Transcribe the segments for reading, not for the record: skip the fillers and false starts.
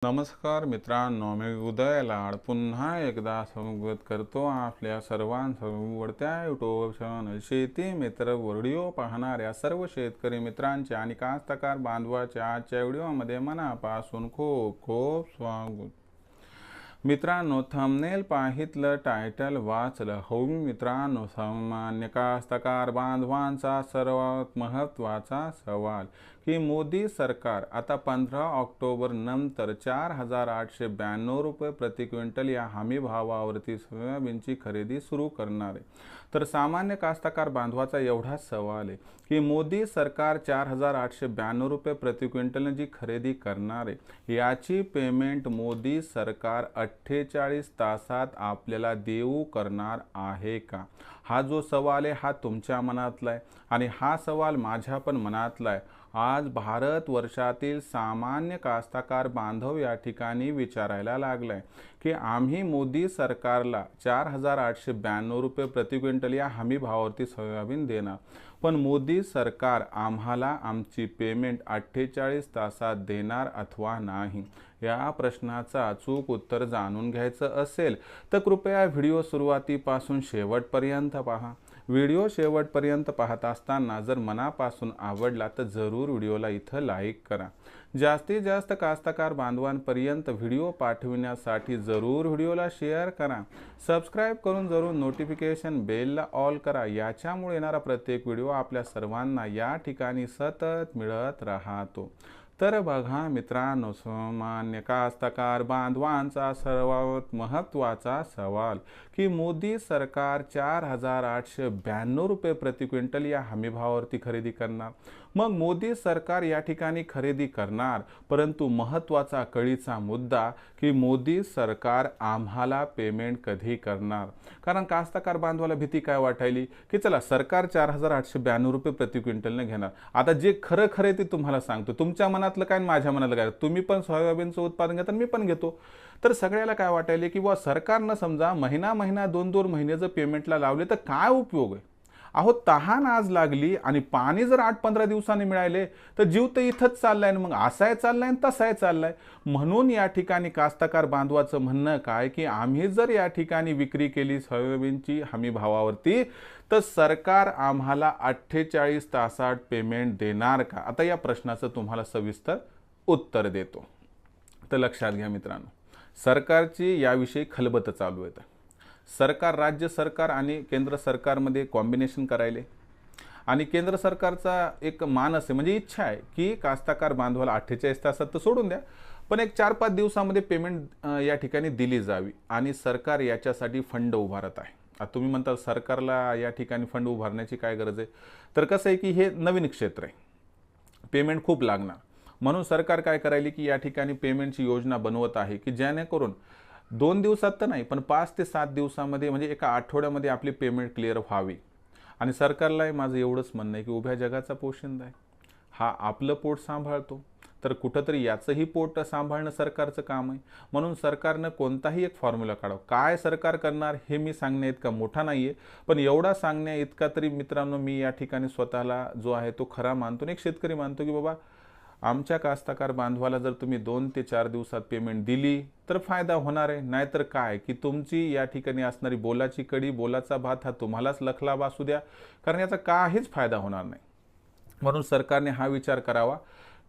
नमस्कार मित्रांनो, मी उदय लाड पुन्हा एकदा स्वागत करतो आपल्या सर्वांच्या यूट्यूब चॅनल शेती मित्र व्हिडिओ पाहणाऱ्या सर्व शेतकरी मित्रांचे आणि कास्तकार बांधवाच्या आजच्या व्हिडिओमध्ये मनापासून खूप खूप स्वागत। मित्रांनो, थंबनेल पाहितलं, टायटल वाचलं, हो मित्रांनो, सामान्य कास्तकार बांधवांचा सर्वात महत्त्वाचा सवाल की मोदी सरकार आता 15 ऑक्टोबर नंतर 4,892 रुपये प्रति क्विंटल या हमी भावावरती सोयाबीनची खरेदी सुरू करणार आहे। तर सामान्य कास्तकार बांधवाचा एवढाच सवाल आहे की मोदी सरकार 4,892 रुपये प्रति क्विंटल जी खरेदी करणार आहे याची पेमेंट मोदी सरकार 48 तासात आपल्याला देऊ करणार आहे का? हा जो सवाल आहे हा तुमच्या मनातला आहे आणि हा सवाल माझ्या पण मनातला आहे। आज भारत वर्षातील सामान्य कास्तकार बांधव या ठिकाणी विचारायला लागलाय की आम्ही मोदी सरकारला 4,892 रुपये प्रति क्विंटल या हमी भावावरती सोयाबीन देणार, पण मोदी सरकार आम्हाला आमची पेमेंट 48 तासात देणार अथवा नाही? या प्रश्नाचं अचूक उत्तर जाणून घ्यायचं असेल तर कृपया व्हिडिओ सुरुवातीपासून शेवटपर्यंत पहा। व्हिडिओ शेवटपर्यंत पाहत असताना जर मनापासून आवडला तर जरूर व्हिडिओला इथं लाईक करा। जास्तीत जास्त कास्तकार बांधवांपर्यंत व्हिडिओ पाठविण्यासाठी जरूर व्हिडिओला शेअर करा। सबस्क्राईब करून जरूर नोटिफिकेशन बेलला ऑल करा, याच्यामुळे येणारा प्रत्येक व्हिडिओ आपल्या सर्वांना या ठिकाणी सतत मिळत राहतो। तर बघा मित्रांनो, सामान्य कास्तकार बांधवांचा सर्वात महत्त्वाचा सवाल की मोदी सरकार 4,892 रुपये प्रति क्विंटल या हमी भावावरती खरेदी करणार। मग मोदी सरकार या ठिकाणी खरेदी करणार, परंतु महत्त्वाचा कळीचा मुद्दा की मोदी सरकार आम्हाला पेमेंट कधी करणार? कारण कास्तकार बांधवाला भीती काय वाटायली की चला सरकार 4,892 रुपये प्रति क्विंटलने घेणार। आता जे खरं खरे ते तुम्हाला सांगतो, तुमच्या मनातलं काय माझ्या मनातलं काय, तुम्ही पण सोयाबीनचं उत्पादन घेता मी पण घेतो। तर सगळ्याला काय वाटायले की सरकारनं समजा महिना 2-2 महिने जर पेमेंटला लावले तर काय उपयोग आहे? अहो, तहान आज लागली आणि पाणी जर 8-15 दिवसांनी मिळाले तर जीव तर इथंच चाललाय, मग असाय चाललाय तसाय चाललाय। म्हणून या ठिकाणी कास्तकार बांधवाचं म्हणणं काय की आम्ही जर या ठिकाणी विक्री केली सोयाबीनची हमी भावावरती तर सरकार आम्हाला 48 तासात पेमेंट देणार का? आता या प्रश्नाचं तुम्हाला सविस्तर उत्तर देतो। तर लक्षात घ्या मित्रांनो, सरकारची याविषयी खलबत चालू आहे। सरकार, राज्य सरकार आणि केंद्र सरकारमध्ये कॉम्बिनेशन करायले आणि केंद्र सरकारचा एक मानस आहे, म्हणजे इच्छा आहे की कास्तकार बांधवाला 48 तासात तर सोडून द्या, पण एक 4-5 दिवसामध्ये पेमेंट या ठिकाणी दिली जावी आणि सरकार याच्यासाठी फंड उभारत आहे। आता तुम्ही म्हणता सरकारला या ठिकाणी फंड उभारण्याची काय गरज आहे? तर कसं आहे की हे नवीन क्षेत्र आहे, पेमेंट खूप लागणार, म्हणून सरकार काय करायली की या ठिकाणी पेमेंटची योजना बनवत आहे की जेणेकरून 2 दिवसात तर नाही पण 5 ते 7 दिवसामध्ये, म्हणजे एका आठवड्यामध्ये आपली पेमेंट क्लिअर व्हावी। आणि सरकारला माझं एवढंच म्हणणं आहे की उभ्या जगाचा पोशिंदा आहे, हा आपलं पोट सांभाळतो तर कुठंतरी याचंही पोट सांभाळणं सरकारचं काम आहे। म्हणून सरकारनं कोणताही एक फॉर्म्युला काढावा। काय सरकार करणार हे मी सांगण्या इतका मोठा नाही आहे, पण एवढा सांगण्या इतका तरी मित्रांनो मी या ठिकाणी स्वतःला जो आहे तो खरा मानतो, एक शेतकरी मानतो की बाबा आमच्या कास्तकार बांधवाला जर तुम्ही 2 ते 4 दिवसात पेमेंट दिली तर फायदा होणार आहे, नाहीतर काय की तुमची या ठिकाणी असणारी बोलाची कडी, बोलाचा भात हा तुम्हालाच लखला बासू द्या, कारण याचा काहीच फायदा होणार नाही। म्हणून सरकारने हा विचार करावा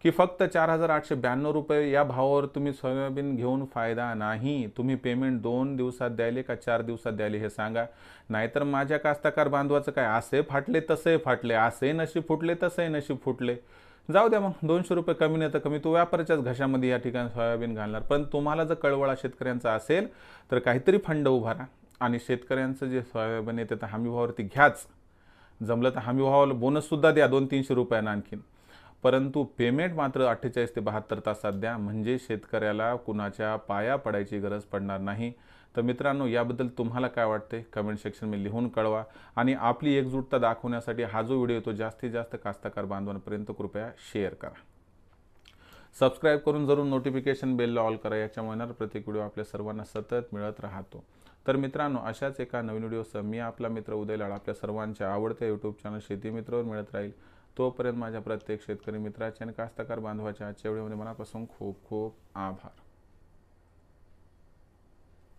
की फक्त 4,892 रुपये या भावावर तुम्ही सोयाबीन घेऊन फायदा नाही, तुम्ही पेमेंट 2 दिवसात द्यायले का 4 दिवसात द्यायले हे सांगा। नाहीतर माझ्या कास्तकार बांधवाचं काय, असे फाटले तसे फाटले, असे नशीब फुटले तसे नशीब फुटले, जाऊ द्या मग 200 रुपये कमी नाही तर कमी तो व्यापाऱ्याच्याच घशामध्ये या ठिकाणी सोयाबीन घालणार। पण तुम्हाला जर कळवळा शेतकऱ्यांचा असेल तर काहीतरी फंड उभारा आणि शेतकऱ्यांचं जे सोयाबीन आहे ते हमी भावावरती घ्याच, जमलं तर हमी भावाला बोनससुद्धा द्या 200-300 रुपयांना आणखीन, परंतु पेमेंट मात्र 48 ते 72 तासात द्या, म्हणजे शेतकऱ्याला कुणाच्या पाया पडायची गरज पडणार नाही। तर मित्रांनो, याबद्दल तुम्हाला काय वाटते कमेंट सेक्शनमध्ये लिहून कळवा आणि आपली एकजुटता दाखवण्यासाठी हा जो व्हिडिओ तो जास्तीत जास्त कास्तकार बांधवांपर्यंत कृपया शेअर करा। सबस्क्राईब करून जरूर नोटिफिकेशन बेलला ऑल करा, याच्यामुळे प्रत्येक व्हिडिओ आपल्या सर्वांना सतत मिळत राहतो। तर मित्रांनो, अशाच एका नवीन व्हिडिओसह मी आपला मित्र उदय लाड आपल्या सर्वांच्या आवडत्या यूट्यूब चॅनल शेती मित्रवर मिळत राहील। तोपर्यंत माझ्या प्रत्येक शेतकरी मित्राच्या आणि कास्तकार बांधवाच्या आजच्या व्हिडिओमध्ये मनापासून खूप खूप आभार।